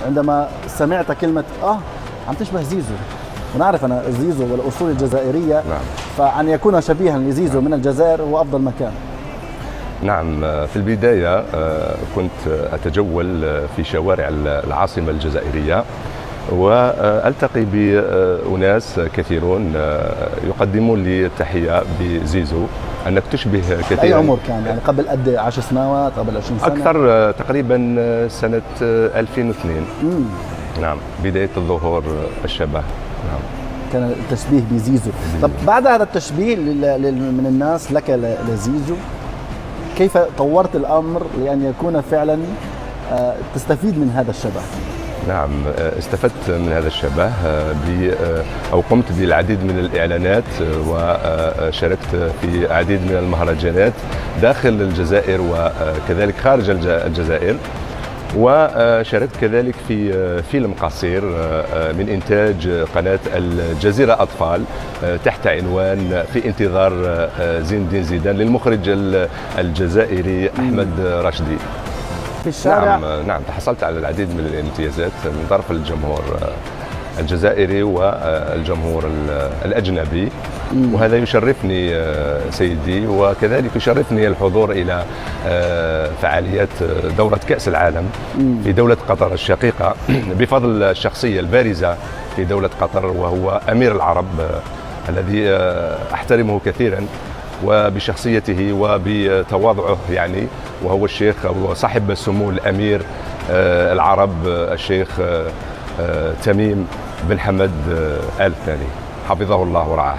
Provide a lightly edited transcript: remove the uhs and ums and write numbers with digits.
عندما سمعت كلمة عم تشبه زيزو، ونعرف أنا زيزو والأصول الجزائرية. نعم. فأن يكون شبيها لزيزو من الجزائر هو أفضل مكان. نعم، في البداية كنت أتجول في شوارع العاصمة الجزائرية وألتقي بأناس كثيرون يقدمون لي التحية بزيزو، أنك تشبه كثيرا. أي عمر كان؟ يعني قبل قد 10 سنوات، قبل 20 سنة؟ أكثر، تقريبا سنة 2002. نعم، بداية الظهور الشبه. نعم، كان التشبيه بزيزو. طب بعد هذا التشبيه من الناس لك لزيزو، كيف طورت الأمر لأن يكون فعلا تستفيد من هذا الشبه؟ نعم، استفدت من هذا الشبه أو قمت بالعديد من الإعلانات وشاركت في العديد من المهرجانات داخل الجزائر وكذلك خارج الجزائر، وشاركت كذلك في فيلم قصير من إنتاج قناة الجزيرة أطفال تحت عنوان في انتظار زين الدين زيدان للمخرج الجزائري أحمد رشدي. في الشارع. نعم، تحصلت على العديد من الامتيازات من طرف الجمهور الجزائري والجمهور الأجنبي، وهذا يشرفني سيدي، وكذلك يشرفني الحضور إلى فعاليات دورة كأس العالم في دولة قطر الشقيقة بفضل الشخصية البارزة في دولة قطر، وهو أمير العرب الذي أحترمه كثيرا وبشخصيته وبتواضعه، يعني وهو الشيخ أو صاحب السمو الأمير العرب الشيخ تميم بن حمد آل ثاني، حفظه الله ورعاه.